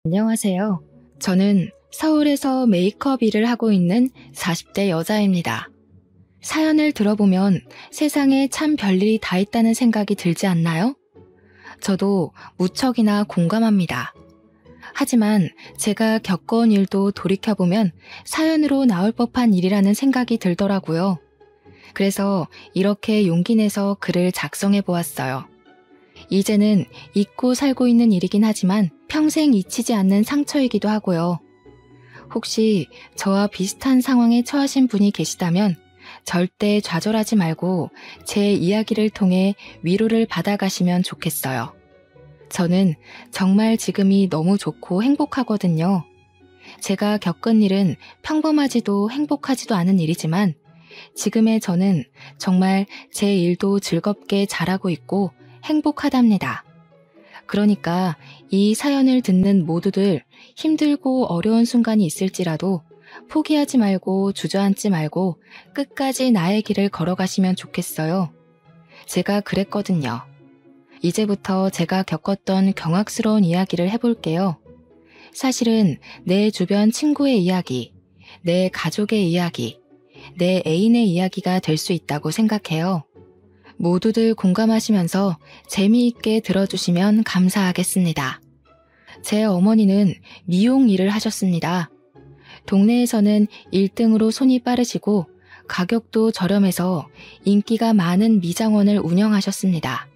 안녕하세요. 저는 서울에서 메이크업 일을 하고 있는 40대 여자입니다. 사연을 들어보면 세상에 참 별일이 다 있다는 생각이 들지 않나요? 저도 무척이나 공감합니다. 하지만 제가 겪어온 일도 돌이켜보면 사연으로 나올 법한 일이라는 생각이 들더라고요. 그래서 이렇게 용기 내서 글을 작성해 보았어요. 이제는 잊고 살고 있는 일이긴 하지만 평생 잊히지 않는 상처이기도 하고요. 혹시 저와 비슷한 상황에 처하신 분이 계시다면 절대 좌절하지 말고 제 이야기를 통해 위로를 받아가시면 좋겠어요. 저는 정말 지금이 너무 좋고 행복하거든요. 제가 겪은 일은 평범하지도 행복하지도 않은 일이지만 지금의 저는 정말 제 일도 즐겁게 잘하고 있고 행복하답니다. 그러니까 이 사연을 듣는 모두들 힘들고 어려운 순간이 있을지라도 포기하지 말고 주저앉지 말고 끝까지 나의 길을 걸어가시면 좋겠어요. 제가 그랬거든요. 이제부터 제가 겪었던 경악스러운 이야기를 해볼게요. 사실은 내 주변 친구의 이야기, 내 가족의 이야기, 내 애인의 이야기가 될 수 있다고 생각해요. 모두들 공감하시면서 재미있게 들어주시면 감사하겠습니다. 제 어머니는 미용 일을 하셨습니다. 동네에서는 1등으로 손이 빠르시고 가격도 저렴해서 인기가 많은 미장원을 운영하셨습니다.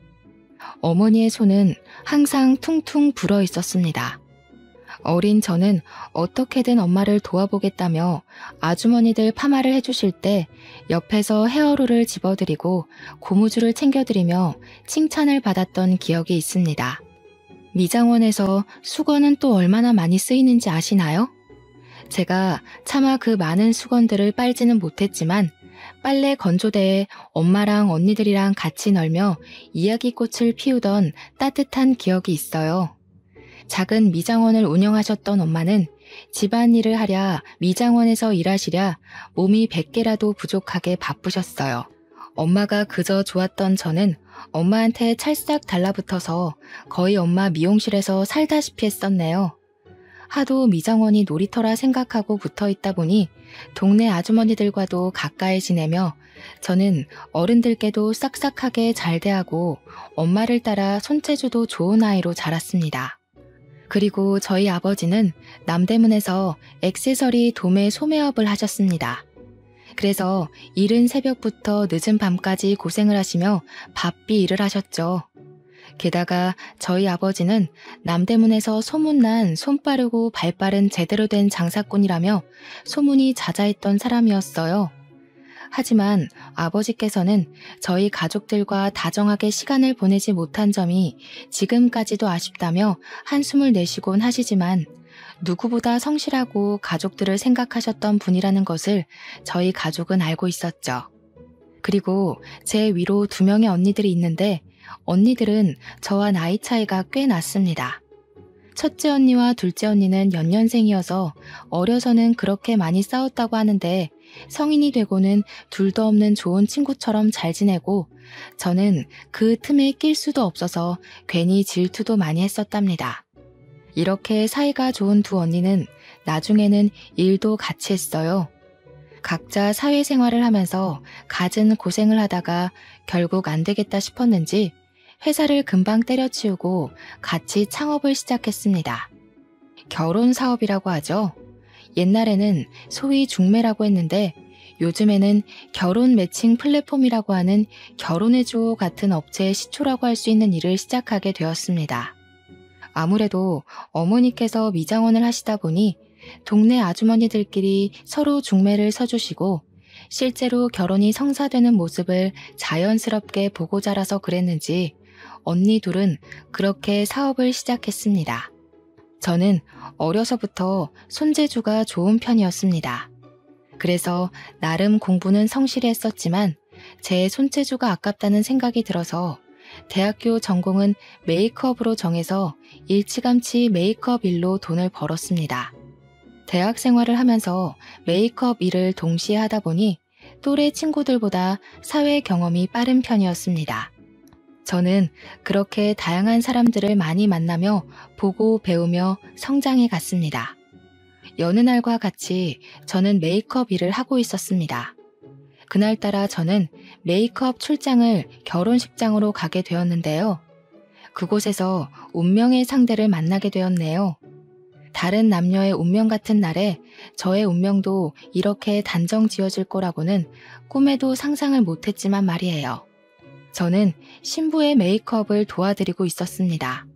어머니의 손은 항상 퉁퉁 불어 있었습니다. 어린 저는 어떻게든 엄마를 도와보겠다며 아주머니들 파마를 해주실 때 옆에서 헤어롤을 집어드리고 고무줄을 챙겨드리며 칭찬을 받았던 기억이 있습니다. 미장원에서 수건은 또 얼마나 많이 쓰이는지 아시나요? 제가 차마 그 많은 수건들을 빨지는 못했지만 빨래 건조대에 엄마랑 언니들이랑 같이 널며 이야기꽃을 피우던 따뜻한 기억이 있어요. 작은 미장원을 운영하셨던 엄마는 집안일을 하랴 미장원에서 일하시랴 몸이 100개라도 부족하게 바쁘셨어요. 엄마가 그저 좋았던 저는 엄마한테 찰싹 달라붙어서 거의 엄마 미용실에서 살다시피 했었네요. 하도 미장원이 놀이터라 생각하고 붙어있다 보니 동네 아주머니들과도 가까이 지내며 저는 어른들께도 싹싹하게 잘 대하고 엄마를 따라 손재주도 좋은 아이로 자랐습니다. 그리고 저희 아버지는 남대문에서 액세서리 도매 소매업을 하셨습니다. 그래서 이른 새벽부터 늦은 밤까지 고생을 하시며 바삐 일을 하셨죠. 게다가 저희 아버지는 남대문에서 소문난 손빠르고 발빠른 제대로 된 장사꾼이라며 소문이 자자했던 사람이었어요. 하지만 아버지께서는 저희 가족들과 다정하게 시간을 보내지 못한 점이 지금까지도 아쉽다며 한숨을 내쉬곤 하시지만 누구보다 성실하고 가족들을 생각하셨던 분이라는 것을 저희 가족은 알고 있었죠. 그리고 제 위로 2명의 언니들이 있는데 언니들은 저와 나이 차이가 꽤 났습니다. 첫째 언니와 둘째 언니는 연년생이어서 어려서는 그렇게 많이 싸웠다고 하는데 성인이 되고는 둘도 없는 좋은 친구처럼 잘 지내고 저는 그 틈에 낄 수도 없어서 괜히 질투도 많이 했었답니다. 이렇게 사이가 좋은 2 언니는 나중에는 일도 같이 했어요. 각자 사회생활을 하면서 갖은 고생을 하다가 결국 안 되겠다 싶었는지 회사를 금방 때려치우고 같이 창업을 시작했습니다. 결혼 사업이라고 하죠. 옛날에는 소위 중매라고 했는데 요즘에는 결혼 매칭 플랫폼이라고 하는 결혼해줘 같은 업체의 시초라고 할 수 있는 일을 시작하게 되었습니다. 아무래도 어머니께서 미장원을 하시다 보니 동네 아주머니들끼리 서로 중매를 서주시고 실제로 결혼이 성사되는 모습을 자연스럽게 보고 자라서 그랬는지 언니 둘은 그렇게 사업을 시작했습니다. 저는 어려서부터 손재주가 좋은 편이었습니다. 그래서 나름 공부는 성실히 했었지만 제 손재주가 아깝다는 생각이 들어서 대학교 전공은 메이크업으로 정해서 일찌감치 메이크업 일로 돈을 벌었습니다. 대학 생활을 하면서 메이크업 일을 동시에 하다 보니 또래 친구들보다 사회 경험이 빠른 편이었습니다. 저는 그렇게 다양한 사람들을 많이 만나며 보고 배우며 성장해 갔습니다. 여느 날과 같이 저는 메이크업 일을 하고 있었습니다. 그날따라 저는 메이크업 출장을 결혼식장으로 가게 되었는데요. 그곳에서 운명의 상대를 만나게 되었네요. 다른 남녀의 운명 같은 날에 저의 운명도 이렇게 단정 지어질 거라고는 꿈에도 상상을 못했지만 말이에요. 저는 신부의 메이크업을 도와드리고 있었습니다.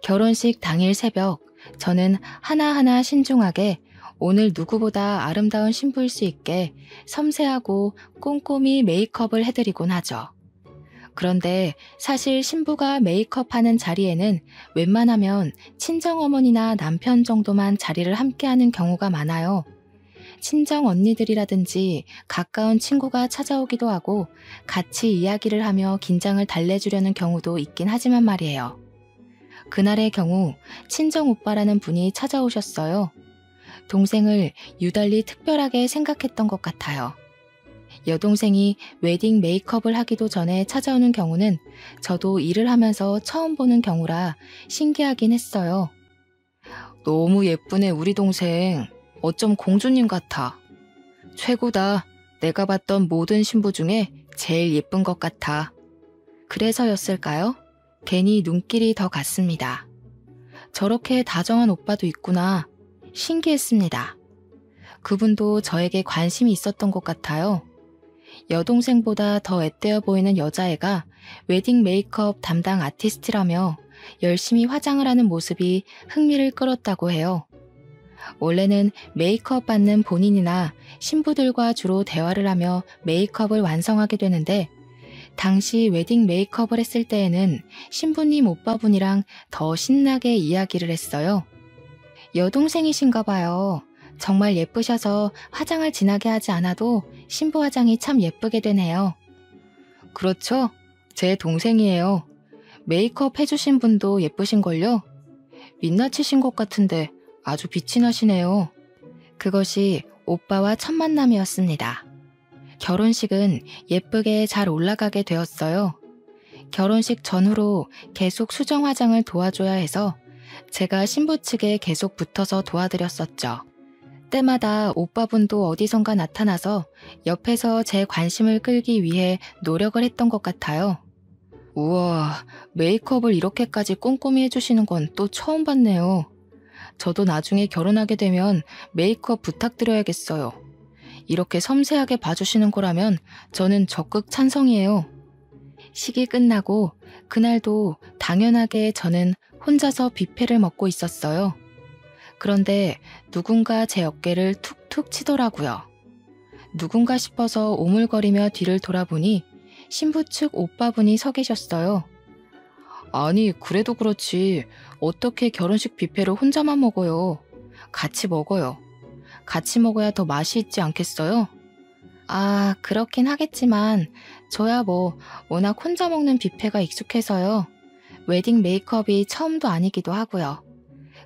결혼식 당일 새벽, 저는 하나하나 신중하게 오늘 누구보다 아름다운 신부일 수 있게 섬세하고 꼼꼼히 메이크업을 해드리곤 하죠. 그런데 사실 신부가 메이크업하는 자리에는 웬만하면 친정어머니나 남편 정도만 자리를 함께하는 경우가 많아요. 친정 언니들이라든지 가까운 친구가 찾아오기도 하고 같이 이야기를 하며 긴장을 달래주려는 경우도 있긴 하지만 말이에요. 그날의 경우 친정 오빠라는 분이 찾아오셨어요. 동생을 유달리 특별하게 생각했던 것 같아요. 여동생이 웨딩 메이크업을 하기도 전에 찾아오는 경우는 저도 일을 하면서 처음 보는 경우라 신기하긴 했어요. 너무 예쁘네 우리 동생. 어쩜 공주님 같아. 최고다. 내가 봤던 모든 신부 중에 제일 예쁜 것 같아. 그래서였을까요? 괜히 눈길이 더 갔습니다. 저렇게 다정한 오빠도 있구나. 신기했습니다. 그분도 저에게 관심이 있었던 것 같아요. 여동생보다 더 앳되어 보이는 여자애가 웨딩 메이크업 담당 아티스트라며 열심히 화장을 하는 모습이 흥미를 끌었다고 해요. 원래는 메이크업 받는 본인이나 신부들과 주로 대화를 하며 메이크업을 완성하게 되는데 당시 웨딩 메이크업을 했을 때에는 신부님 오빠분이랑 더 신나게 이야기를 했어요. 여동생이신가 봐요. 정말 예쁘셔서 화장을 진하게 하지 않아도 신부 화장이 참 예쁘게 되네요. 그렇죠? 제 동생이에요. 메이크업 해주신 분도 예쁘신걸요? 민낯이신 것 같은데 아주 빛이 나시네요. 그것이 오빠와 첫 만남이었습니다. 결혼식은 예쁘게 잘 올라가게 되었어요. 결혼식 전후로 계속 수정 화장을 도와줘야 해서 제가 신부 측에 계속 붙어서 도와드렸었죠. 때마다 오빠분도 어디선가 나타나서 옆에서 제 관심을 끌기 위해 노력을 했던 것 같아요. 우와, 메이크업을 이렇게까지 꼼꼼히 해주시는 건 또 처음 봤네요. 저도 나중에 결혼하게 되면 메이크업 부탁드려야겠어요. 이렇게 섬세하게 봐주시는 거라면 저는 적극 찬성이에요. 식이 끝나고 그날도 당연하게 저는 혼자서 뷔페를 먹고 있었어요. 그런데 누군가 제 어깨를 툭툭 치더라고요. 누군가 싶어서 오물거리며 뒤를 돌아보니 신부 측 오빠분이 서 계셨어요. 아니, 그래도 그렇지. 어떻게 결혼식 뷔페를 혼자만 먹어요? 같이 먹어요. 같이 먹어야 더 맛이 있지 않겠어요? 아, 그렇긴 하겠지만 저야 뭐 워낙 혼자 먹는 뷔페가 익숙해서요. 웨딩 메이크업이 처음도 아니기도 하고요.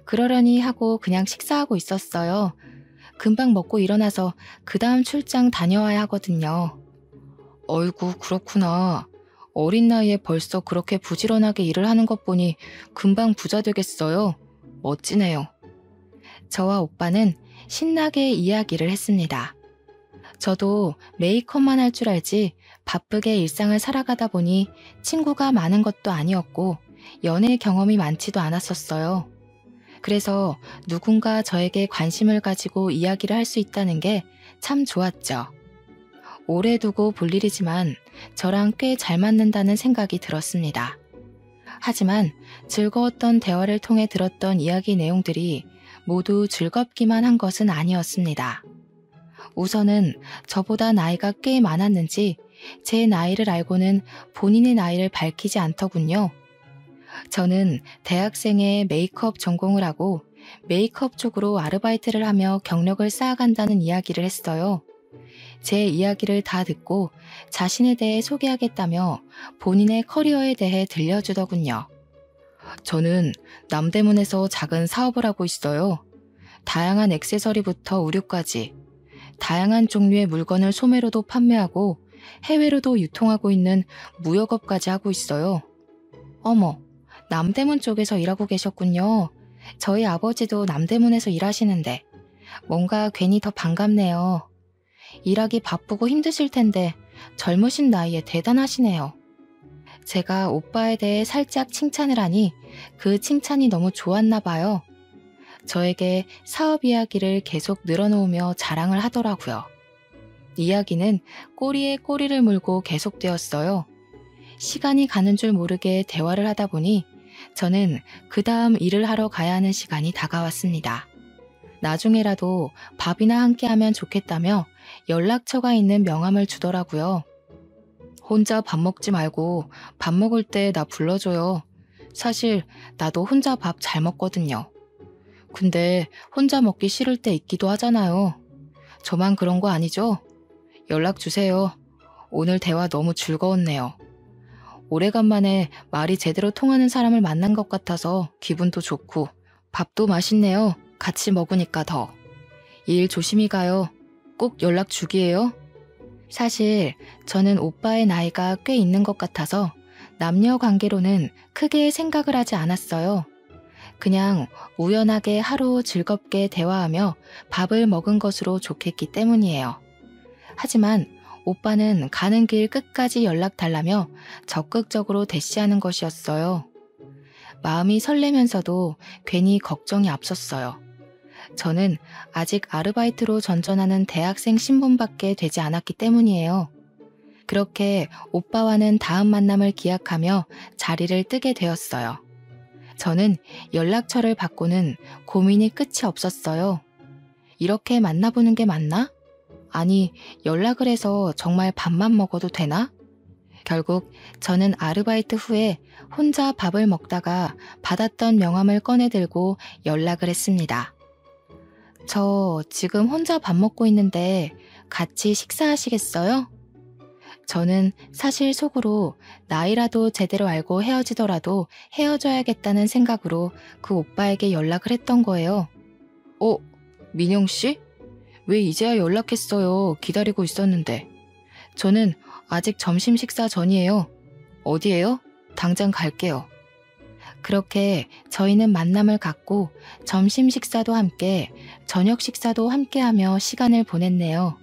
그러려니 하고 그냥 식사하고 있었어요. 금방 먹고 일어나서 그 다음 출장 다녀와야 하거든요. 어이구, 그렇구나. 어린 나이에 벌써 그렇게 부지런하게 일을 하는 것 보니 금방 부자 되겠어요. 멋지네요. 저와 오빠는 신나게 이야기를 했습니다. 저도 메이크업만 할 줄 알지 바쁘게 일상을 살아가다 보니 친구가 많은 것도 아니었고 연애 경험이 많지도 않았었어요. 그래서 누군가 저에게 관심을 가지고 이야기를 할 수 있다는 게 참 좋았죠. 오래 두고 볼 일이지만 저랑 꽤 잘 맞는다는 생각이 들었습니다. 하지만 즐거웠던 대화를 통해 들었던 이야기 내용들이 모두 즐겁기만 한 것은 아니었습니다. 우선은 저보다 나이가 꽤 많았는지 제 나이를 알고는 본인의 나이를 밝히지 않더군요. 저는 대학생의 메이크업 전공을 하고 메이크업 쪽으로 아르바이트를 하며 경력을 쌓아간다는 이야기를 했어요. 제 이야기를 다 듣고 자신에 대해 소개하겠다며 본인의 커리어에 대해 들려주더군요. 저는 남대문에서 작은 사업을 하고 있어요. 다양한 액세서리부터 의류까지 다양한 종류의 물건을 소매로도 판매하고 해외로도 유통하고 있는 무역업까지 하고 있어요. 어머, 남대문 쪽에서 일하고 계셨군요. 저희 아버지도 남대문에서 일하시는데 뭔가 괜히 더 반갑네요. 일하기 바쁘고 힘드실 텐데 젊으신 나이에 대단하시네요. 제가 오빠에 대해 살짝 칭찬을 하니 그 칭찬이 너무 좋았나 봐요. 저에게 사업 이야기를 계속 늘어놓으며 자랑을 하더라고요. 이야기는 꼬리에 꼬리를 물고 계속되었어요. 시간이 가는 줄 모르게 대화를 하다 보니 저는 그 다음 일을 하러 가야 하는 시간이 다가왔습니다. 나중에라도 밥이나 함께 하면 좋겠다며 연락처가 있는 명함을 주더라고요. 혼자 밥 먹지 말고 밥 먹을 때 나 불러줘요. 사실 나도 혼자 밥 잘 먹거든요. 근데 혼자 먹기 싫을 때 있기도 하잖아요. 저만 그런 거 아니죠? 연락 주세요. 오늘 대화 너무 즐거웠네요. 오래간만에 말이 제대로 통하는 사람을 만난 것 같아서 기분도 좋고 밥도 맛있네요. 같이 먹으니까 더. 일 조심히 가요. 꼭 연락 주기예요. 사실 저는 오빠의 나이가 꽤 있는 것 같아서 남녀 관계로는 크게 생각을 하지 않았어요. 그냥 우연하게 하루 즐겁게 대화하며 밥을 먹은 것으로 좋겠기 때문이에요. 하지만 오빠는 가는 길 끝까지 연락 달라며 적극적으로 대시하는 것이었어요. 마음이 설레면서도 괜히 걱정이 앞섰어요. 저는 아직 아르바이트로 전전하는 대학생 신분밖에 되지 않았기 때문이에요. 그렇게 오빠와는 다음 만남을 기약하며 자리를 뜨게 되었어요. 저는 연락처를 받고는 고민이 끝이 없었어요. 이렇게 만나보는 게 맞나? 아니, 연락을 해서 정말 밥만 먹어도 되나? 결국 저는 아르바이트 후에 혼자 밥을 먹다가 받았던 명함을 꺼내들고 연락을 했습니다. 저 지금 혼자 밥 먹고 있는데 같이 식사하시겠어요? 저는 사실 속으로 나이라도 제대로 알고 헤어지더라도 헤어져야겠다는 생각으로 그 오빠에게 연락을 했던 거예요. 민영 씨? 왜 이제야 연락했어요? 기다리고 있었는데. 저는 아직 점심 식사 전이에요. 어디에요? 당장 갈게요. 그렇게 저희는 만남을 갖고 점심 식사도 함께, 저녁 식사도 함께하며 시간을 보냈네요.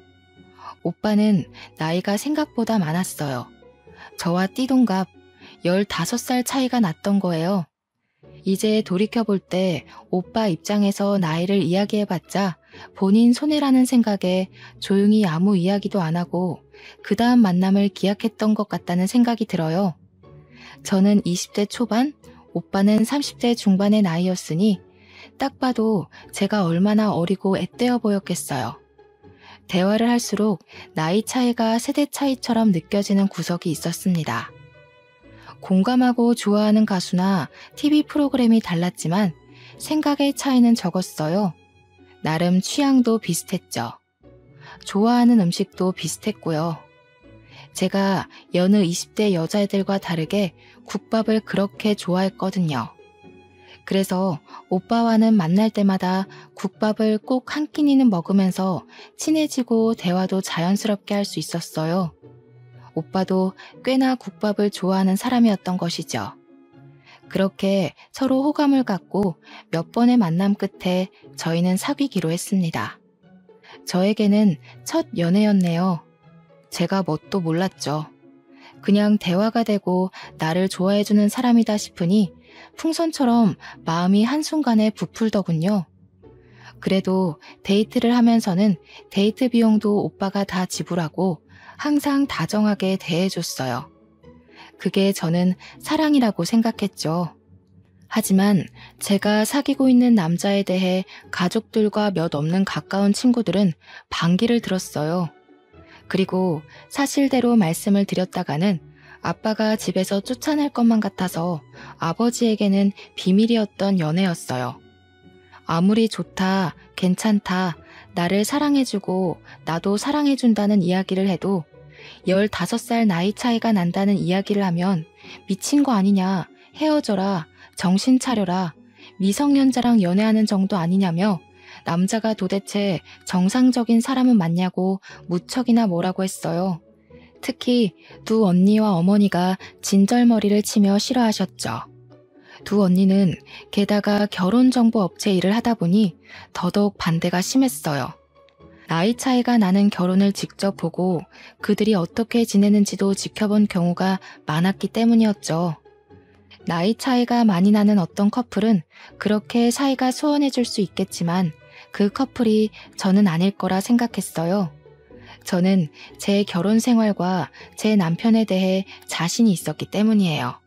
오빠는 나이가 생각보다 많았어요. 저와 띠동갑 15살 차이가 났던 거예요. 이제 돌이켜볼 때 오빠 입장에서 나이를 이야기해봤자 본인 손해라는 생각에 조용히 아무 이야기도 안 하고 그 다음 만남을 기약했던 것 같다는 생각이 들어요. 저는 20대 초반, 오빠는 30대 중반의 나이였으니 딱 봐도 제가 얼마나 어리고 앳되어 보였겠어요. 대화를 할수록 나이 차이가 세대 차이처럼 느껴지는 구석이 있었습니다. 공감하고 좋아하는 가수나 TV 프로그램이 달랐지만 생각의 차이는 적었어요. 나름 취향도 비슷했죠. 좋아하는 음식도 비슷했고요. 제가 여느 20대 여자애들과 다르게 국밥을 그렇게 좋아했거든요. 그래서 오빠와는 만날 때마다 국밥을 꼭 한 끼니는 먹으면서 친해지고 대화도 자연스럽게 할 수 있었어요. 오빠도 꽤나 국밥을 좋아하는 사람이었던 것이죠. 그렇게 서로 호감을 갖고 몇 번의 만남 끝에 저희는 사귀기로 했습니다. 저에게는 첫 연애였네요. 제가 뭣도 몰랐죠. 그냥 대화가 되고 나를 좋아해주는 사람이다 싶으니 풍선처럼 마음이 한순간에 부풀더군요. 그래도 데이트를 하면서는 데이트 비용도 오빠가 다 지불하고 항상 다정하게 대해줬어요. 그게 저는 사랑이라고 생각했죠. 하지만 제가 사귀고 있는 남자에 대해 가족들과 몇 없는 가까운 친구들은 반기를 들었어요. 그리고 사실대로 말씀을 드렸다가는 아빠가 집에서 쫓아낼 것만 같아서 아버지에게는 비밀이었던 연애였어요. 아무리 좋다, 괜찮다, 나를 사랑해주고 나도 사랑해준다는 이야기를 해도 15살 나이 차이가 난다는 이야기를 하면 미친 거 아니냐, 헤어져라, 정신 차려라, 미성년자랑 연애하는 정도 아니냐며 남자가 도대체 정상적인 사람은 맞냐고 무척이나 뭐라고 했어요. 특히 두 언니와 어머니가 진절머리를 치며 싫어하셨죠. 두 언니는 게다가 결혼정보업체 일을 하다 보니 더더욱 반대가 심했어요. 나이 차이가 나는 결혼을 직접 보고 그들이 어떻게 지내는지도 지켜본 경우가 많았기 때문이었죠. 나이 차이가 많이 나는 어떤 커플은 그렇게 사이가 소원해질 수 있겠지만 그 커플이 저는 아닐 거라 생각했어요. 저는 제 결혼 생활과 제 남편에 대해 자신이 있었기 때문이에요.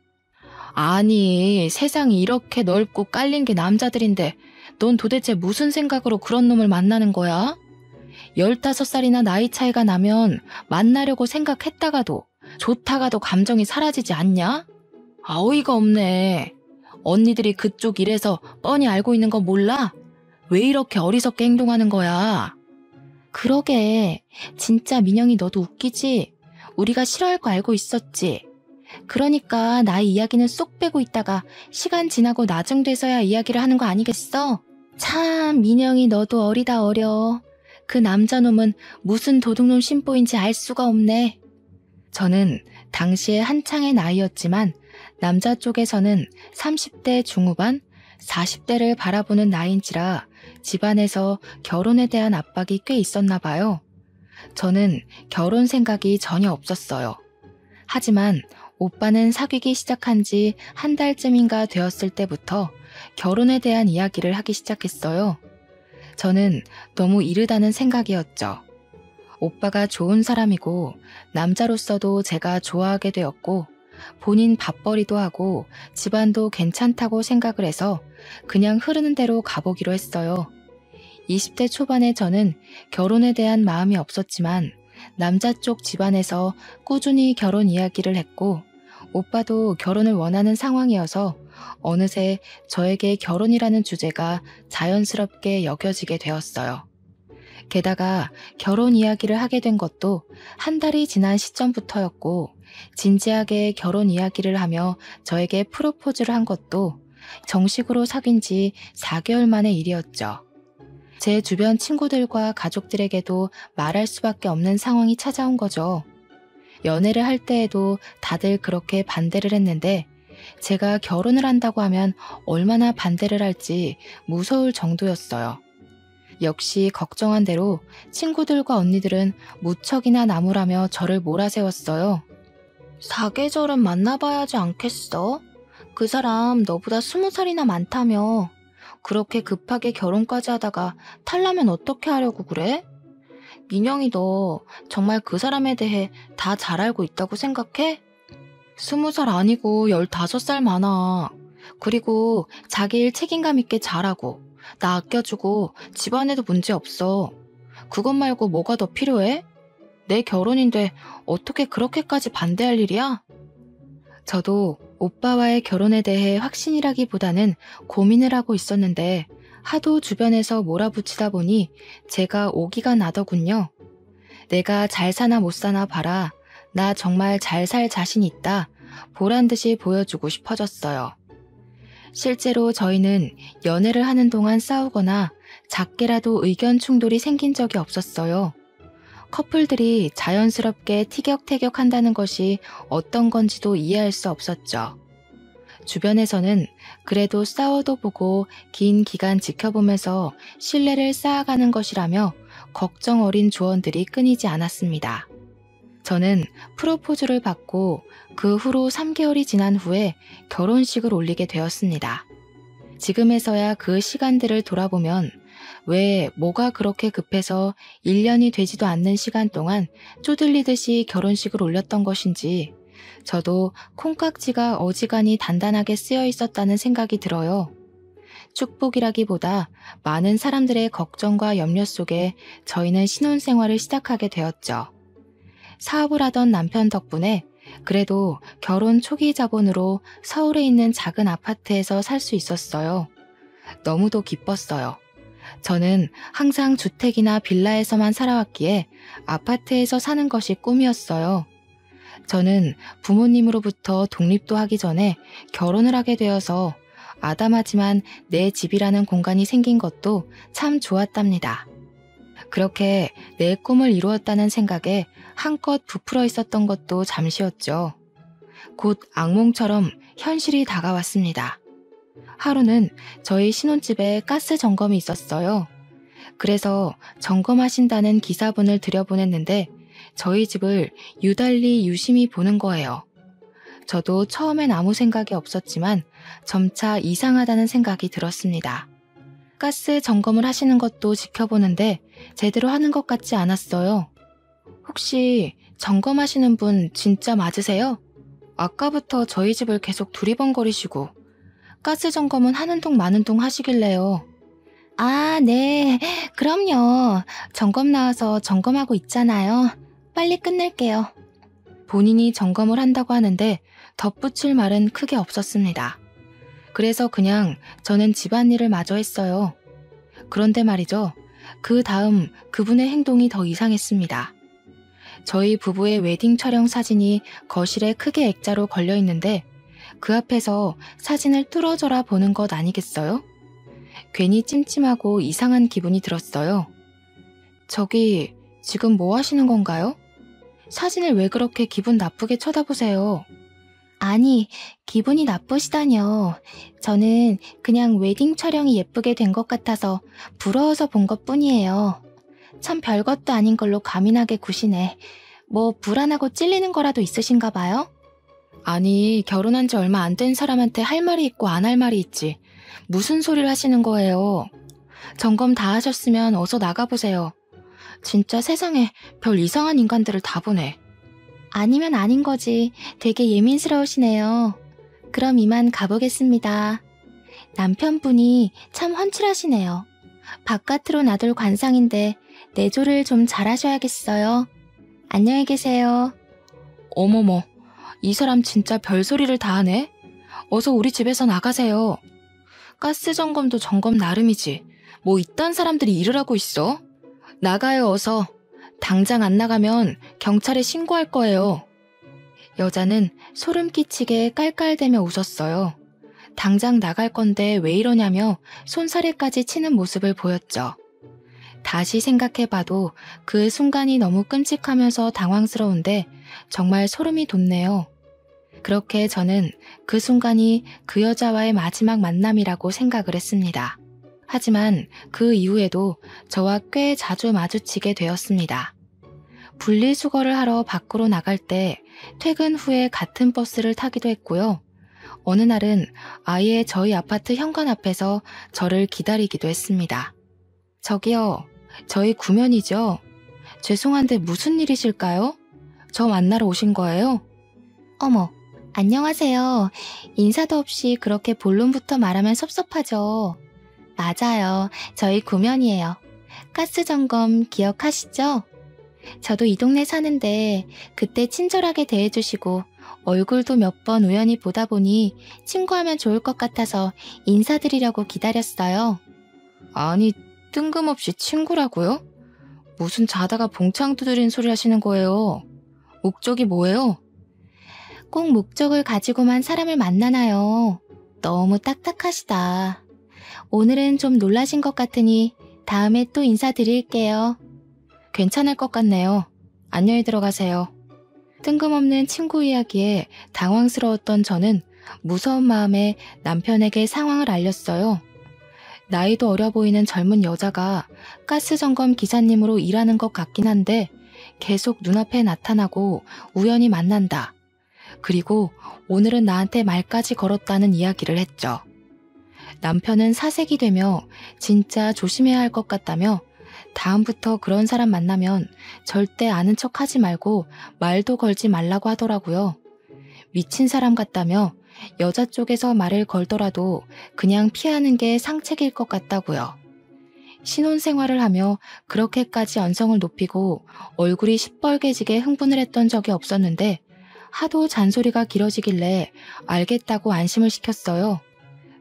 아니, 세상이 이렇게 넓고 깔린 게 남자들인데 넌 도대체 무슨 생각으로 그런 놈을 만나는 거야? 15살이나 나이 차이가 나면 만나려고 생각했다가도 좋다가도 감정이 사라지지 않냐? 어이가 없네. 언니들이 그쪽 일에서 뻔히 알고 있는 거 몰라? 왜 이렇게 어리석게 행동하는 거야? 그러게, 진짜 민영이 너도 웃기지? 우리가 싫어할 거 알고 있었지? 그러니까 나이 이야기는 쏙 빼고 있다가 시간 지나고 나중 돼서야 이야기를 하는 거 아니겠어? 참, 민영이 너도 어리다 어려. 그 남자놈은 무슨 도둑놈 심보인지 알 수가 없네. 저는 당시에 한창의 나이였지만 남자 쪽에서는 30대 중후반, 40대를 바라보는 나이인지라 집안에서 결혼에 대한 압박이 꽤 있었나 봐요. 저는 결혼 생각이 전혀 없었어요. 하지만 오빠는 사귀기 시작한 지 한 달쯤인가 되었을 때부터 결혼에 대한 이야기를 하기 시작했어요. 저는 너무 이르다는 생각이었죠. 오빠가 좋은 사람이고 남자로서도 제가 좋아하게 되었고 본인 밥벌이도 하고 집안도 괜찮다고 생각을 해서 그냥 흐르는 대로 가보기로 했어요. 20대 초반에 저는 결혼에 대한 마음이 없었지만 남자 쪽 집안에서 꾸준히 결혼 이야기를 했고 오빠도 결혼을 원하는 상황이어서 어느새 저에게 결혼이라는 주제가 자연스럽게 여겨지게 되었어요. 게다가 결혼 이야기를 하게 된 것도 한 달이 지난 시점부터였고 진지하게 결혼 이야기를 하며 저에게 프로포즈를 한 것도 정식으로 사귄 지 4개월 만의 일이었죠. 제 주변 친구들과 가족들에게도 말할 수밖에 없는 상황이 찾아온 거죠. 연애를 할 때에도 다들 그렇게 반대를 했는데 제가 결혼을 한다고 하면 얼마나 반대를 할지 무서울 정도였어요. 역시 걱정한 대로 친구들과 언니들은 무척이나 나무라며 저를 몰아세웠어요. 사계절은 만나봐야지 않겠어? 그 사람 너보다 20살이나 많다며. 그렇게 급하게 결혼까지 하다가 탈라면 어떻게 하려고 그래? 민영이 너 정말 그 사람에 대해 다 잘 알고 있다고 생각해? 20살 아니고 15살 많아. 그리고 자기 일 책임감 있게 잘하고 나 아껴주고 집안에도 문제 없어. 그것 말고 뭐가 더 필요해? 내 결혼인데 어떻게 그렇게까지 반대할 일이야? 저도 오빠와의 결혼에 대해 확신이라기보다는 고민을 하고 있었는데 하도 주변에서 몰아붙이다 보니 제가 오기가 나더군요. 내가 잘 사나 못 사나 봐라. 나 정말 잘 살 자신 있다. 보란 듯이 보여주고 싶어졌어요. 실제로 저희는 연애를 하는 동안 싸우거나 작게라도 의견 충돌이 생긴 적이 없었어요. 커플들이 자연스럽게 티격태격한다는 것이 어떤 건지도 이해할 수 없었죠. 주변에서는 그래도 싸워도 보고 긴 기간 지켜보면서 신뢰를 쌓아가는 것이라며 걱정 어린 조언들이 끊이지 않았습니다. 저는 프로포즈를 받고 그 후로 3개월이 지난 후에 결혼식을 올리게 되었습니다. 지금에서야 그 시간들을 돌아보면 왜 뭐가 그렇게 급해서 1년이 되지도 않는 시간 동안 쪼들리듯이 결혼식을 올렸던 것인지 저도 콩깍지가 어지간히 단단하게 쓰여 있었다는 생각이 들어요. 축복이라기보다 많은 사람들의 걱정과 염려 속에 저희는 신혼생활을 시작하게 되었죠. 사업을 하던 남편 덕분에 그래도 결혼 초기 자본으로 서울에 있는 작은 아파트에서 살 수 있었어요. 너무도 기뻤어요. 저는 항상 주택이나 빌라에서만 살아왔기에 아파트에서 사는 것이 꿈이었어요. 저는 부모님으로부터 독립도 하기 전에 결혼을 하게 되어서 아담하지만 내 집이라는 공간이 생긴 것도 참 좋았답니다. 그렇게 내 꿈을 이루었다는 생각에 한껏 부풀어 있었던 것도 잠시였죠. 곧 악몽처럼 현실이 다가왔습니다. 하루는 저희 신혼집에 가스 점검이 있었어요. 그래서 점검하신다는 기사분을 들여보냈는데 저희 집을 유달리 유심히 보는 거예요. 저도 처음엔 아무 생각이 없었지만 점차 이상하다는 생각이 들었습니다. 가스 점검을 하시는 것도 지켜보는데 제대로 하는 것 같지 않았어요. 혹시 점검하시는 분 진짜 맞으세요? 아까부터 저희 집을 계속 두리번거리시고 가스 점검은 하는 동 마는 동 하시길래요. 아, 네. 그럼요. 점검 나와서 점검하고 있잖아요. 빨리 끝낼게요. 본인이 점검을 한다고 하는데 덧붙일 말은 크게 없었습니다. 그래서 그냥 저는 집안일을 마저 했어요. 그런데 말이죠. 그 다음 그분의 행동이 더 이상했습니다. 저희 부부의 웨딩 촬영 사진이 거실에 크게 액자로 걸려 있는데 그 앞에서 사진을 뚫어져라 보는 것 아니겠어요? 괜히 찜찜하고 이상한 기분이 들었어요. 저기 지금 뭐 하시는 건가요? 사진을 왜 그렇게 기분 나쁘게 쳐다보세요? 아니, 기분이 나쁘시다뇨. 저는 그냥 웨딩 촬영이 예쁘게 된 것 같아서 부러워서 본 것뿐이에요. 참 별것도 아닌 걸로 과민하게 구시네. 뭐 불안하고 찔리는 거라도 있으신가 봐요? 아니, 결혼한 지 얼마 안 된 사람한테 할 말이 있고 안 할 말이 있지. 무슨 소리를 하시는 거예요? 점검 다 하셨으면 어서 나가보세요. 진짜 세상에 별 이상한 인간들을 다 보네. 아니면 아닌 거지. 되게 예민스러우시네요. 그럼 이만 가보겠습니다. 남편분이 참 훤칠하시네요. 바깥으로 나돌 관상인데 내조를 좀 잘하셔야겠어요. 안녕히 계세요. 어머머, 이 사람 진짜 별소리를 다 하네. 어서 우리 집에서 나가세요. 가스 점검도 점검 나름이지. 뭐 이딴 사람들이 일을 하고 있어? 나가요, 어서. 당장 안 나가면 경찰에 신고할 거예요. 여자는 소름 끼치게 깔깔대며 웃었어요. 당장 나갈 건데 왜 이러냐며 손사래까지 치는 모습을 보였죠. 다시 생각해봐도 그 순간이 너무 끔찍하면서 당황스러운데 정말 소름이 돋네요. 그렇게 저는 그 순간이 그 여자와의 마지막 만남이라고 생각을 했습니다. 하지만 그 이후에도 저와 꽤 자주 마주치게 되었습니다. 분리수거를 하러 밖으로 나갈 때 퇴근 후에 같은 버스를 타기도 했고요. 어느 날은 아예 저희 아파트 현관 앞에서 저를 기다리기도 했습니다. 저기요, 저희 구면이죠? 죄송한데 무슨 일이실까요? 저 만나러 오신 거예요? 어머, 안녕하세요. 인사도 없이 그렇게 본론부터 말하면 섭섭하죠. 맞아요. 저희 구면이에요. 가스 점검 기억하시죠? 저도 이 동네 사는데 그때 친절하게 대해주시고 얼굴도 몇 번 우연히 보다 보니 친구하면 좋을 것 같아서 인사드리려고 기다렸어요. 아니, 뜬금없이 친구라고요? 무슨 자다가 봉창 두드린 소리 하시는 거예요? 목적이 뭐예요? 꼭 목적을 가지고만 사람을 만나나요? 너무 딱딱하시다. 오늘은 좀 놀라신 것 같으니 다음에 또 인사드릴게요. 괜찮을 것 같네요. 안녕히 들어가세요. 뜬금없는 친구 이야기에 당황스러웠던 저는 무서운 마음에 남편에게 상황을 알렸어요. 나이도 어려 보이는 젊은 여자가 가스 점검 기사님으로 일하는 것 같긴 한데 계속 눈앞에 나타나고 우연히 만난다. 그리고 오늘은 나한테 말까지 걸었다는 이야기를 했죠. 남편은 사색이 되며 진짜 조심해야 할 것 같다며 다음부터 그런 사람 만나면 절대 아는 척 하지 말고 말도 걸지 말라고 하더라고요. 미친 사람 같다며 여자 쪽에서 말을 걸더라도 그냥 피하는 게 상책일 것 같다고요. 신혼생활을 하며 그렇게까지 언성을 높이고 얼굴이 시뻘개지게 흥분을 했던 적이 없었는데 하도 잔소리가 길어지길래 알겠다고 안심을 시켰어요.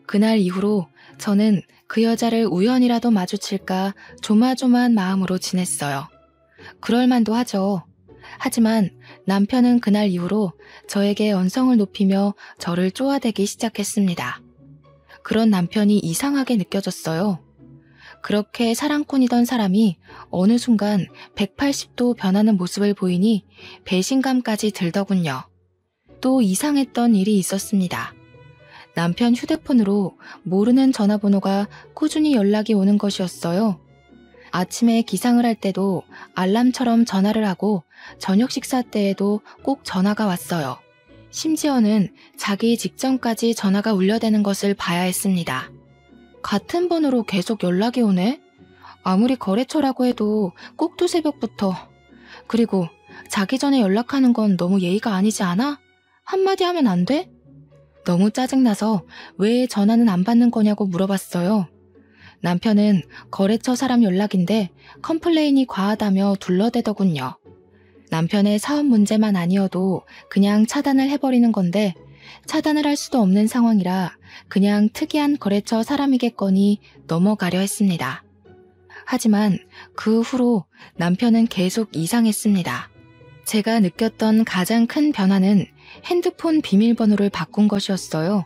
그날 이후로 저는 그 여자를 우연이라도 마주칠까 조마조마한 마음으로 지냈어요. 그럴만도 하죠. 하지만 남편은 그날 이후로 저에게 언성을 높이며 저를 쪼아대기 시작했습니다. 그런 남편이 이상하게 느껴졌어요. 그렇게 사랑꾼이던 사람이 어느 순간 180도 변하는 모습을 보이니 배신감까지 들더군요. 또 이상했던 일이 있었습니다. 남편 휴대폰으로 모르는 전화번호가 꾸준히 연락이 오는 것이었어요. 아침에 기상을 할 때도 알람처럼 전화를 하고 저녁 식사 때에도 꼭 전화가 왔어요. 심지어는 자기 직전까지 전화가 울려대는 것을 봐야 했습니다. 같은 번호로 계속 연락이 오네? 아무리 거래처라고 해도 꼭두 새벽부터. 그리고 자기 전에 연락하는 건 너무 예의가 아니지 않아? 한마디 하면 안 돼? 너무 짜증나서 왜 전화는 안 받는 거냐고 물어봤어요. 남편은 거래처 사람 연락인데 컴플레인이 과하다며 둘러대더군요. 남편의 사업 문제만 아니어도 그냥 차단을 해버리는 건데 차단을 할 수도 없는 상황이라 그냥 특이한 거래처 사람이겠거니 넘어가려 했습니다. 하지만 그 후로 남편은 계속 이상했습니다. 제가 느꼈던 가장 큰 변화는 핸드폰 비밀번호를 바꾼 것이었어요.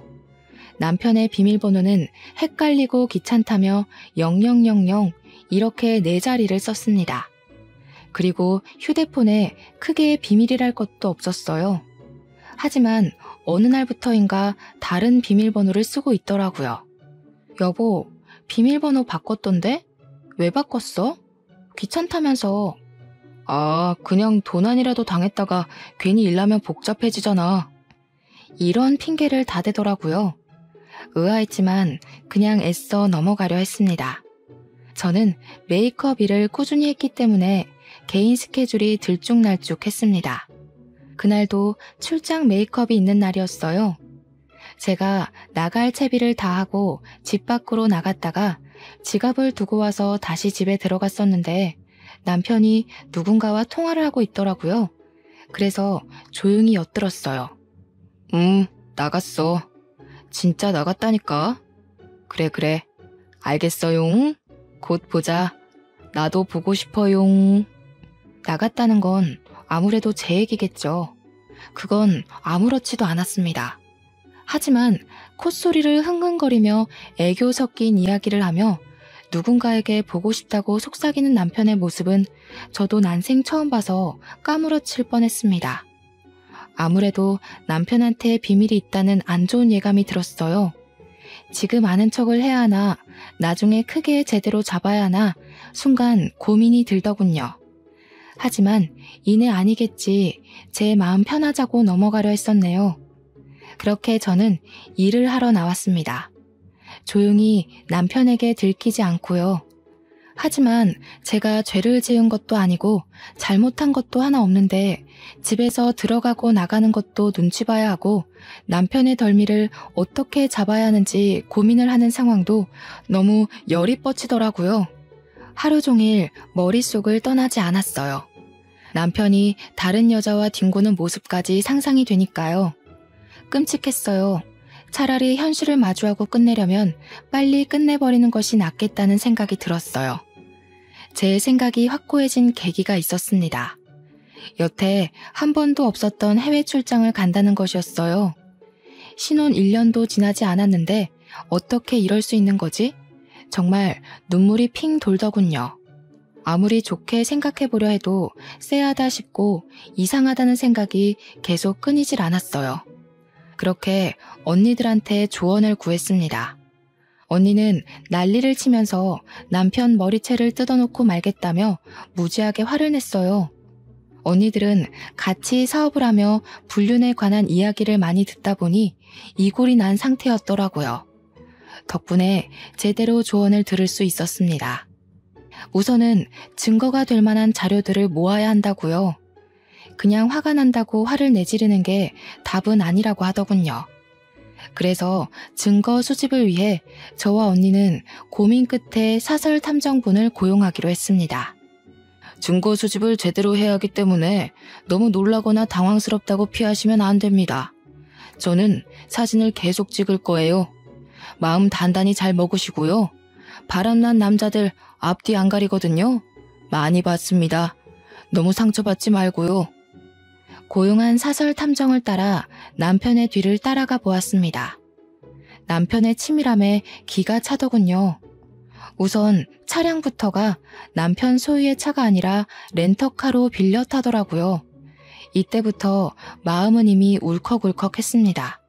남편의 비밀번호는 헷갈리고 귀찮다며 0000 이렇게 4자리를 썼습니다. 그리고 휴대폰에 크게 비밀이랄 것도 없었어요. 하지만 어느 날부터인가 다른 비밀번호를 쓰고 있더라고요. 여보, 비밀번호 바꿨던데? 왜 바꿨어? 귀찮다면서. 아, 그냥 도난이라도 당했다가 괜히 일나면 복잡해지잖아. 이런 핑계를 다 대더라고요. 의아했지만 그냥 애써 넘어가려 했습니다. 저는 메이크업 일을 꾸준히 했기 때문에 개인 스케줄이 들쭉날쭉했습니다. 그날도 출장 메이크업이 있는 날이었어요. 제가 나갈 채비를 다 하고 집 밖으로 나갔다가 지갑을 두고 와서 다시 집에 들어갔었는데 남편이 누군가와 통화를 하고 있더라고요. 그래서 조용히 엿들었어요. 나갔어. 진짜 나갔다니까. 그래. 알겠어용. 곧 보자. 나도 보고 싶어용. 나갔다는 건 아무래도 제 얘기겠죠. 그건 아무렇지도 않았습니다. 하지만 콧소리를 흥흥거리며 애교 섞인 이야기를 하며 누군가에게 보고 싶다고 속삭이는 남편의 모습은 저도 난생 처음 봐서 까무러칠 뻔했습니다. 아무래도 남편한테 비밀이 있다는 안 좋은 예감이 들었어요. 지금 아는 척을 해야 하나, 나중에 크게 제대로 잡아야 하나 순간 고민이 들더군요. 하지만 이내 아니겠지, 제 마음 편하자고 넘어가려 했었네요. 그렇게 저는 일을 하러 나왔습니다. 조용히 남편에게 들키지 않고요. 하지만 제가 죄를 지은 것도 아니고 잘못한 것도 하나 없는데 집에서 들어가고 나가는 것도 눈치 봐야 하고 남편의 덜미를 어떻게 잡아야 하는지 고민을 하는 상황도 너무 열이 뻗치더라고요. 하루 종일 머릿속을 떠나지 않았어요. 남편이 다른 여자와 뒹구는 모습까지 상상이 되니까요. 끔찍했어요. 차라리 현실을 마주하고 끝내려면 빨리 끝내버리는 것이 낫겠다는 생각이 들었어요. 제 생각이 확고해진 계기가 있었습니다. 여태 한 번도 없었던 해외 출장을 간다는 것이었어요. 신혼 1년도 지나지 않았는데 어떻게 이럴 수 있는 거지? 정말 눈물이 핑 돌더군요. 아무리 좋게 생각해보려 해도 쎄하다 싶고 이상하다는 생각이 계속 끊이질 않았어요. 그렇게 언니들한테 조언을 구했습니다. 언니는 난리를 치면서 남편 머리채를 뜯어놓고 말겠다며 무지하게 화를 냈어요. 언니들은 같이 사업을 하며 불륜에 관한 이야기를 많이 듣다 보니 이골이 난 상태였더라고요. 덕분에 제대로 조언을 들을 수 있었습니다. 우선은 증거가 될 만한 자료들을 모아야 한다고요. 그냥 화가 난다고 화를 내지르는 게 답은 아니라고 하더군요. 그래서 증거 수집을 위해 저와 언니는 고민 끝에 사설 탐정분을 고용하기로 했습니다. 증거 수집을 제대로 해야 하기 때문에 너무 놀라거나 당황스럽다고 피하시면 안 됩니다. 저는 사진을 계속 찍을 거예요. 마음 단단히 잘 먹으시고요. 바람난 남자들 앞뒤 안 가리거든요. 많이 봤습니다. 너무 상처받지 말고요. 고용한 사설 탐정을 따라 남편의 뒤를 따라가 보았습니다. 남편의 치밀함에 기가 차더군요. 우선 차량부터가 남편 소유의 차가 아니라 렌터카로 빌려 타더라고요. 이때부터 마음은 이미 울컥울컥했습니다.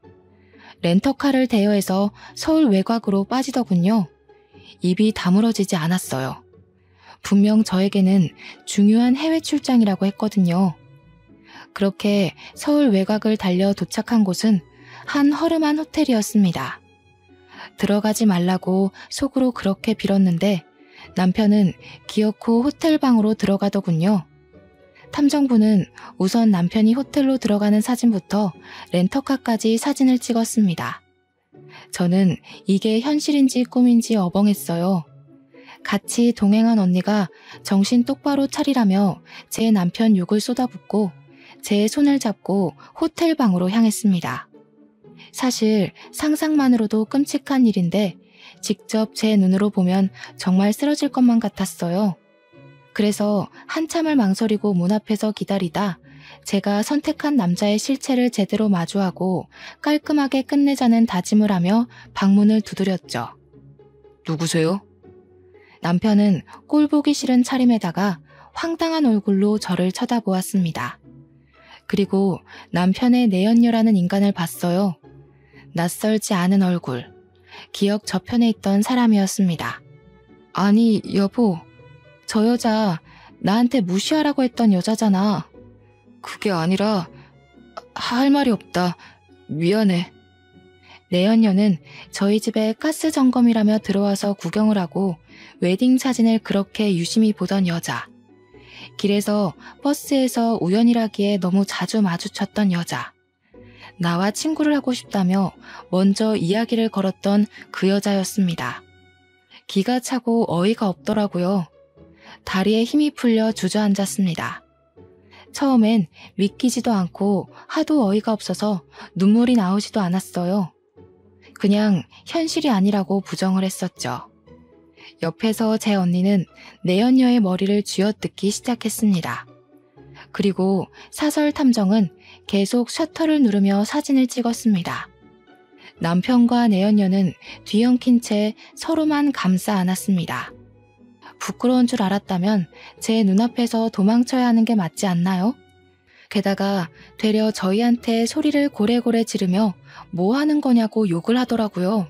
렌터카를 대여해서 서울 외곽으로 빠지더군요. 입이 다물어지지 않았어요. 분명 저에게는 중요한 해외 출장이라고 했거든요. 그렇게 서울 외곽을 달려 도착한 곳은 한 허름한 호텔이었습니다. 들어가지 말라고 속으로 그렇게 빌었는데 남편은 기어코 호텔 방으로 들어가더군요. 탐정부는 우선 남편이 호텔로 들어가는 사진부터 렌터카까지 사진을 찍었습니다. 저는 이게 현실인지 꿈인지 어벙했어요. 같이 동행한 언니가 정신 똑바로 차리라며 제 남편 욕을 쏟아붓고 제 손을 잡고 호텔 방으로 향했습니다. 사실 상상만으로도 끔찍한 일인데 직접 제 눈으로 보면 정말 쓰러질 것만 같았어요. 그래서 한참을 망설이고 문 앞에서 기다리다 제가 선택한 남자의 실체를 제대로 마주하고 깔끔하게 끝내자는 다짐을 하며 방문을 두드렸죠. 누구세요? 남편은 꼴보기 싫은 차림에다가 황당한 얼굴로 저를 쳐다보았습니다. 그리고 남편의 내연녀라는 인간을 봤어요. 낯설지 않은 얼굴, 기억 저편에 있던 사람이었습니다. 아니, 여보, 저 여자 나한테 무시하라고 했던 여자잖아. 그게 아니라 할 말이 없다. 미안해. 내연녀는 저희 집에 가스 점검이라며 들어와서 구경을 하고 웨딩 사진을 그렇게 유심히 보던 여자. 길에서 버스에서 우연이라기에 너무 자주 마주쳤던 여자. 나와 친구를 하고 싶다며 먼저 이야기를 걸었던 그 여자였습니다. 기가 차고 어이가 없더라고요. 다리에 힘이 풀려 주저앉았습니다. 처음엔 믿기지도 않고 하도 어이가 없어서 눈물이 나오지도 않았어요. 그냥 현실이 아니라고 부정을 했었죠. 옆에서 제 언니는 내연녀의 머리를 쥐어뜯기 시작했습니다. 그리고 사설 탐정은 계속 셔터를 누르며 사진을 찍었습니다. 남편과 내연녀는 뒤엉킨 채 서로만 감싸 안았습니다. 부끄러운 줄 알았다면 제 눈앞에서 도망쳐야 하는 게 맞지 않나요? 게다가 되려 저희한테 소리를 고래고래 지르며 뭐 하는 거냐고 욕을 하더라고요.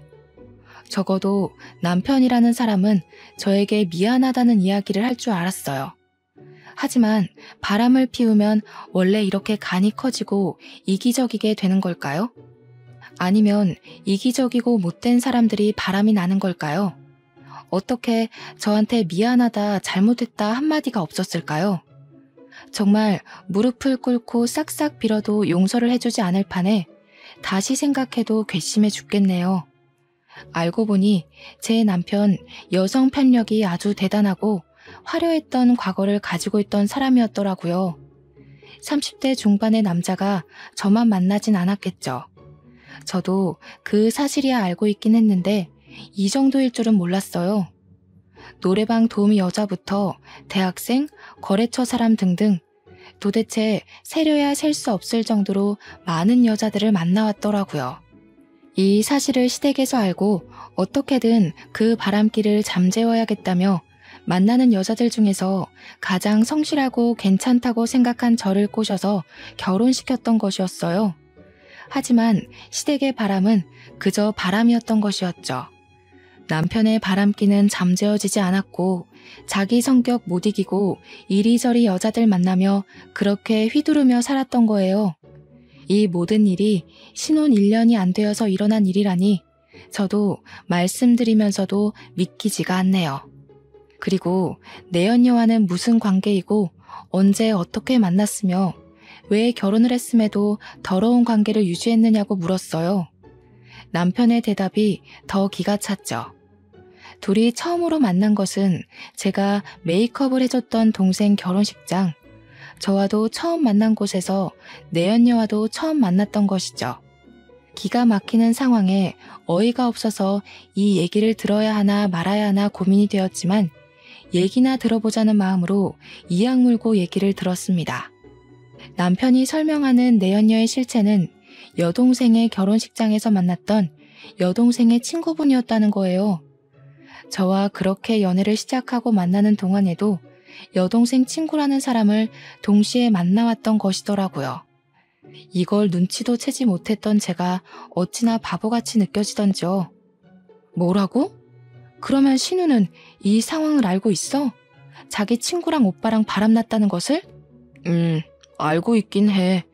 적어도 남편이라는 사람은 저에게 미안하다는 이야기를 할 줄 알았어요. 하지만 바람을 피우면 원래 이렇게 간이 커지고 이기적이게 되는 걸까요? 아니면 이기적이고 못된 사람들이 바람이 나는 걸까요? 어떻게 저한테 미안하다, 잘못했다 한마디가 없었을까요? 정말 무릎을 꿇고 싹싹 빌어도 용서를 해주지 않을 판에 다시 생각해도 괘씸해 죽겠네요. 알고 보니 제 남편 여성 편력이 아주 대단하고 화려했던 과거를 가지고 있던 사람이었더라고요. 30대 중반의 남자가 저만 만나진 않았겠죠. 저도 그 사실이야 알고 있긴 했는데 이 정도일 줄은 몰랐어요. 노래방 도우미 여자부터 대학생, 거래처 사람 등등 도대체 세려야 셀 수 없을 정도로 많은 여자들을 만나왔더라고요. 이 사실을 시댁에서 알고 어떻게든 그 바람길을 잠재워야겠다며 만나는 여자들 중에서 가장 성실하고 괜찮다고 생각한 저를 꼬셔서 결혼시켰던 것이었어요. 하지만 시댁의 바람은 그저 바람이었던 것이었죠. 남편의 바람기는 잠재워지지 않았고 자기 성격 못 이기고 이리저리 여자들 만나며 그렇게 휘두르며 살았던 거예요. 이 모든 일이 신혼 1년이 안 되어서 일어난 일이라니 저도 말씀드리면서도 믿기지가 않네요. 그리고 내연녀와는 무슨 관계이고 언제 어떻게 만났으며 왜 결혼을 했음에도 더러운 관계를 유지했느냐고 물었어요. 남편의 대답이 더 기가 찼죠. 둘이 처음으로 만난 것은 제가 메이크업을 해줬던 동생 결혼식장, 저와도 처음 만난 곳에서 내연녀와도 처음 만났던 것이죠. 기가 막히는 상황에 어이가 없어서 이 얘기를 들어야 하나 말아야 하나 고민이 되었지만 얘기나 들어보자는 마음으로 이악 물고 얘기를 들었습니다. 남편이 설명하는 내연녀의 실체는 여동생의 결혼식장에서 만났던 여동생의 친구분이었다는 거예요. 저와 그렇게 연애를 시작하고 만나는 동안에도 여동생 친구라는 사람을 동시에 만나왔던 것이더라고요. 이걸 눈치도 채지 못했던 제가 어찌나 바보같이 느껴지던지요. 뭐라고? 그러면 신우는 이 상황을 알고 있어? 자기 친구랑 오빠랑 바람났다는 것을? 알고 있긴 해.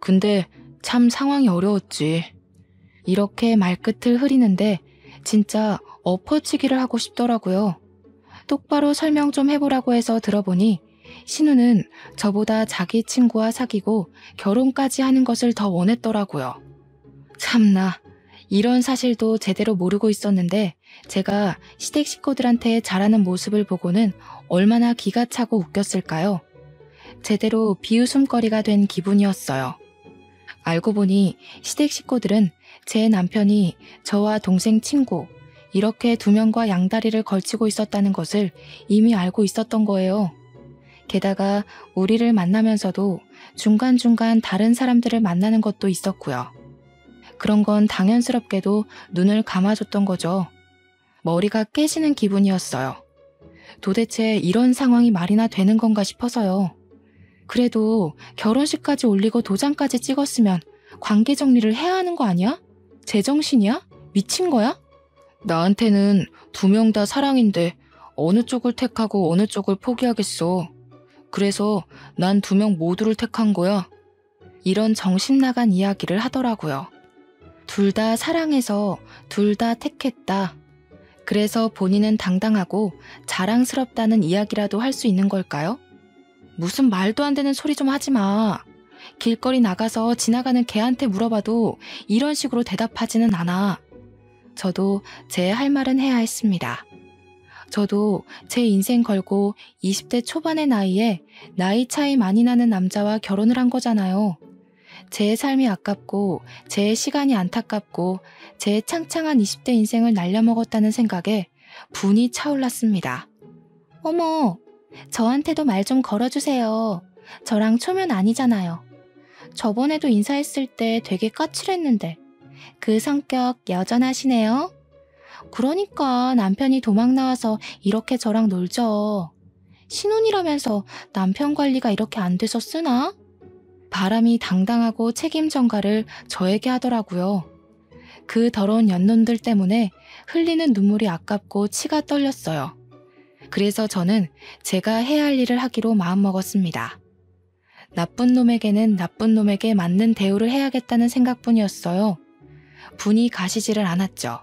근데 참 상황이 어려웠지. 이렇게 말끝을 흐리는데 진짜 엎어치기를 하고 싶더라고요. 똑바로 설명 좀 해보라고 해서 들어보니 신우는 저보다 자기 친구와 사귀고 결혼까지 하는 것을 더 원했더라고요. 참나, 이런 사실도 제대로 모르고 있었는데 제가 시댁 식구들한테 잘하는 모습을 보고는 얼마나 기가 차고 웃겼을까요? 제대로 비웃음거리가 된 기분이었어요. 알고 보니 시댁 식구들은 제 남편이 저와 동생 친구, 이렇게 두 명과 양다리를 걸치고 있었다는 것을 이미 알고 있었던 거예요. 게다가 우리를 만나면서도 중간중간 다른 사람들을 만나는 것도 있었고요. 그런 건 당연스럽게도 눈을 감아줬던 거죠. 머리가 깨지는 기분이었어요. 도대체 이런 상황이 말이나 되는 건가 싶어서요. 그래도 결혼식까지 올리고 도장까지 찍었으면 관계 정리를 해야 하는 거 아니야? 제정신이야? 미친 거야? 나한테는 두 명 다 사랑인데 어느 쪽을 택하고 어느 쪽을 포기하겠어. 그래서 난 두 명 모두를 택한 거야. 이런 정신 나간 이야기를 하더라고요. 둘 다 사랑해서 둘 다 택했다. 그래서 본인은 당당하고 자랑스럽다는 이야기라도 할 수 있는 걸까요? 무슨 말도 안 되는 소리 좀 하지 마. 길거리 나가서 지나가는 개한테 물어봐도 이런 식으로 대답하지는 않아. 저도 제 할 말은 해야 했습니다. 저도 제 인생 걸고 20대 초반의 나이에 나이 차이 많이 나는 남자와 결혼을 한 거잖아요. 제 삶이 아깝고 제 시간이 안타깝고 제 창창한 20대 인생을 날려먹었다는 생각에 분이 차올랐습니다. 어머, 저한테도 말 좀 걸어주세요. 저랑 초면 아니잖아요. 저번에도 인사했을 때 되게 까칠했는데 그 성격 여전하시네요. 그러니까 남편이 도망 나와서 이렇게 저랑 놀죠. 신혼이라면서 남편 관리가 이렇게 안 돼서 쓰나? 바람이 당당하고 책임 전가를 저에게 하더라고요. 그 더러운 연놈들 때문에 흘리는 눈물이 아깝고 치가 떨렸어요. 그래서 저는 제가 해야 할 일을 하기로 마음먹었습니다. 나쁜 놈에게는 나쁜 놈에게 맞는 대우를 해야겠다는 생각뿐이었어요. 분이 가시지를 않았죠.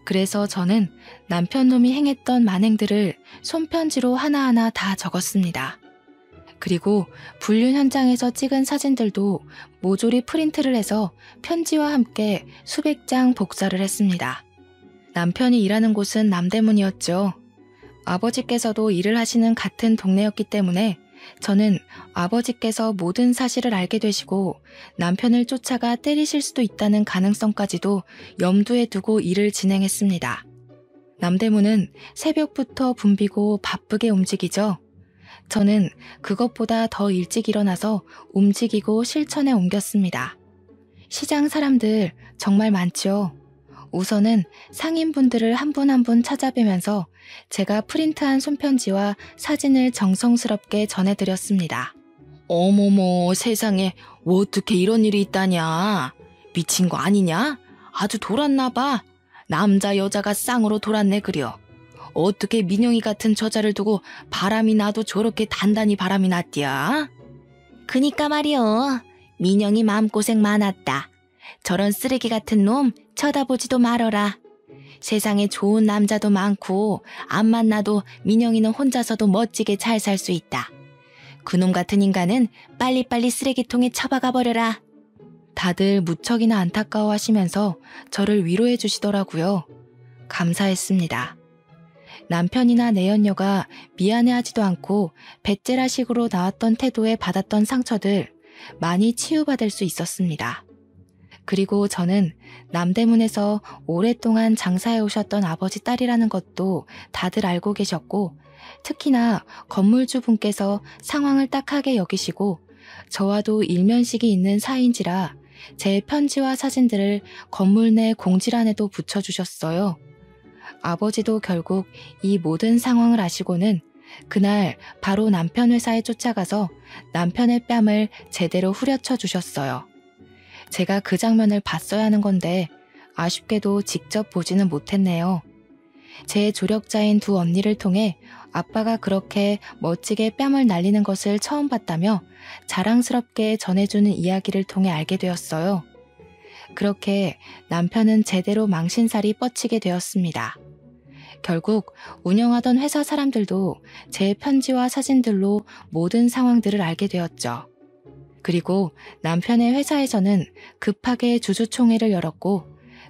그래서 저는 남편 놈이 행했던 만행들을 손편지로 하나하나 다 적었습니다. 그리고 불륜 현장에서 찍은 사진들도 모조리 프린트를 해서 편지와 함께 수백 장 복사를 했습니다. 남편이 일하는 곳은 남대문이었죠. 아버지께서도 일을 하시는 같은 동네였기 때문에 저는 아버지께서 모든 사실을 알게 되시고 남편을 쫓아가 때리실 수도 있다는 가능성까지도 염두에 두고 일을 진행했습니다. 남대문은 새벽부터 붐비고 바쁘게 움직이죠. 저는 그것보다 더 일찍 일어나서 움직이고 실천에 옮겼습니다. 시장 사람들 정말 많죠. 우선은 상인분들을 한 분 한 분 찾아뵈면서 제가 프린트한 손편지와 사진을 정성스럽게 전해드렸습니다. 어머머, 세상에 어떻게 이런 일이 있다냐. 미친 거 아니냐? 아주 돌았나 봐. 남자 여자가 쌍으로 돌았네 그려. 어떻게 민영이 같은 저자를 두고 바람이 나도 저렇게 단단히 바람이 났디야? 그니까 말이여. 민영이 마음고생 많았다. 저런 쓰레기 같은 놈 쳐다보지도 말어라. 세상에 좋은 남자도 많고 안 만나도 민영이는 혼자서도 멋지게 잘 살 수 있다. 그놈 같은 인간은 빨리빨리 쓰레기통에 처박아 버려라. 다들 무척이나 안타까워하시면서 저를 위로해 주시더라고요. 감사했습니다. 남편이나 내연녀가 미안해하지도 않고 배째라식으로 나왔던 태도에 받았던 상처들 많이 치유받을 수 있었습니다. 그리고 저는 남대문에서 오랫동안 장사해 오셨던 아버지 딸이라는 것도 다들 알고 계셨고 특히나 건물주 분께서 상황을 딱하게 여기시고 저와도 일면식이 있는 사이인지라 제 편지와 사진들을 건물 내 공지란에도 붙여주셨어요. 아버지도 결국 이 모든 상황을 아시고는 그날 바로 남편 회사에 쫓아가서 남편의 뺨을 제대로 후려쳐 주셨어요. 제가 그 장면을 봤어야 하는 건데 아쉽게도 직접 보지는 못했네요. 제 조력자인 두 언니를 통해 아빠가 그렇게 멋지게 뺨을 날리는 것을 처음 봤다며 자랑스럽게 전해주는 이야기를 통해 알게 되었어요. 그렇게 남편은 제대로 망신살이 뻗치게 되었습니다. 결국 운영하던 회사 사람들도 제 편지와 사진들로 모든 상황들을 알게 되었죠. 그리고 남편의 회사에서는 급하게 주주총회를 열었고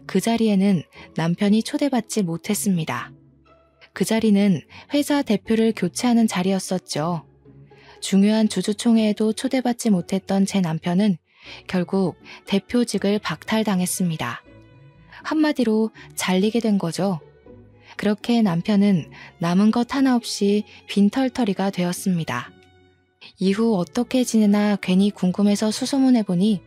그 자리에는 남편이 초대받지 못했습니다. 그 자리는 회사 대표를 교체하는 자리였었죠. 중요한 주주총회에도 초대받지 못했던 제 남편은 결국 대표직을 박탈당했습니다. 한마디로 잘리게 된 거죠. 그렇게 남편은 남은 것 하나 없이 빈털터리가 되었습니다. 이후 어떻게 지내나 괜히 궁금해서 수소문해보니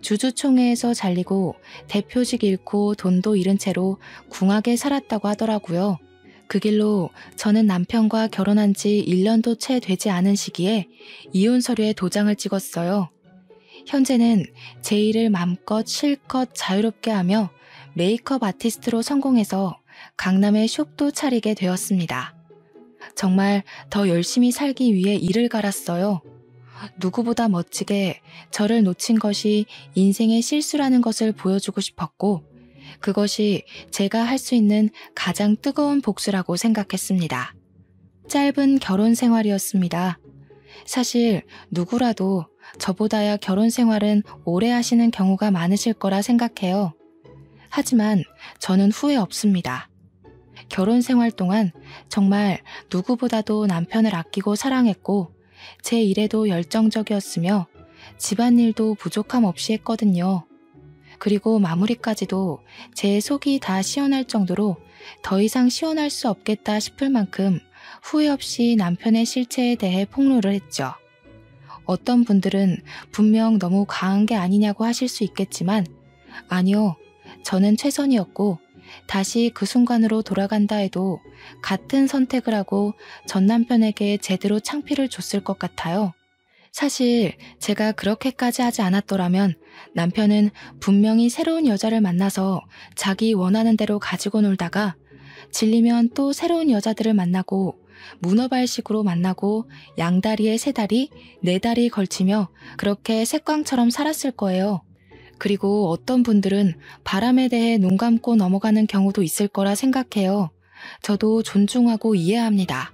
주주총회에서 잘리고 대표직 잃고 돈도 잃은 채로 궁하게 살았다고 하더라고요. 그 길로 저는 남편과 결혼한 지 1년도 채 되지 않은 시기에 이혼 서류에 도장을 찍었어요. 현재는 제 일을 맘껏 실컷 자유롭게 하며 메이크업 아티스트로 성공해서 강남에 숍도 차리게 되었습니다. 정말 더 열심히 살기 위해 이를 갈았어요. 누구보다 멋지게 저를 놓친 것이 인생의 실수라는 것을 보여주고 싶었고 그것이 제가 할 수 있는 가장 뜨거운 복수라고 생각했습니다. 짧은 결혼 생활이었습니다. 사실 누구라도 저보다야 결혼 생활은 오래 하시는 경우가 많으실 거라 생각해요. 하지만 저는 후회 없습니다. 결혼 생활 동안 정말 누구보다도 남편을 아끼고 사랑했고 제 일에도 열정적이었으며 집안일도 부족함 없이 했거든요. 그리고 마무리까지도 제 속이 다 시원할 정도로 더 이상 시원할 수 없겠다 싶을 만큼 후회 없이 남편의 실체에 대해 폭로를 했죠. 어떤 분들은 분명 너무 과한 게 아니냐고 하실 수 있겠지만 아니요, 저는 최선이었고 다시 그 순간으로 돌아간다 해도 같은 선택을 하고 전 남편에게 제대로 창피를 줬을 것 같아요. 사실 제가 그렇게까지 하지 않았더라면 남편은 분명히 새로운 여자를 만나서 자기 원하는 대로 가지고 놀다가 질리면 또 새로운 여자들을 만나고 문어발식으로 만나고 양다리에 세 다리, 네 다리 걸치며 그렇게 색광처럼 살았을 거예요. 그리고 어떤 분들은 바람에 대해 눈 감고 넘어가는 경우도 있을 거라 생각해요. 저도 존중하고 이해합니다.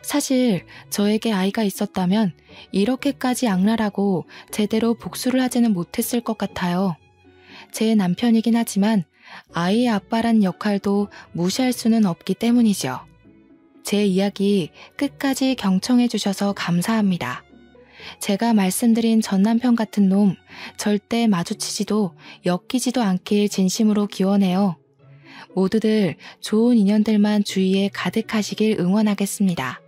사실 저에게 아이가 있었다면 이렇게까지 악랄하고 제대로 복수를 하지는 못했을 것 같아요. 제 남편이긴 하지만 아이의 아빠란 역할도 무시할 수는 없기 때문이죠. 제 이야기 끝까지 경청해 주셔서 감사합니다. 제가 말씀드린 전 남편 같은 놈 절대 마주치지도 엮이지도 않길 진심으로 기원해요. 모두들 좋은 인연들만 주위에 가득하시길 응원하겠습니다.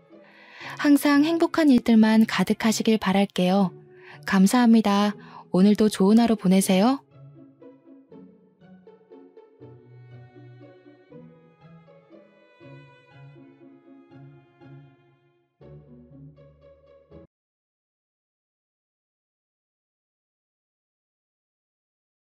항상 행복한 일들만 가득하시길 바랄게요. 감사합니다. 오늘도 좋은 하루 보내세요.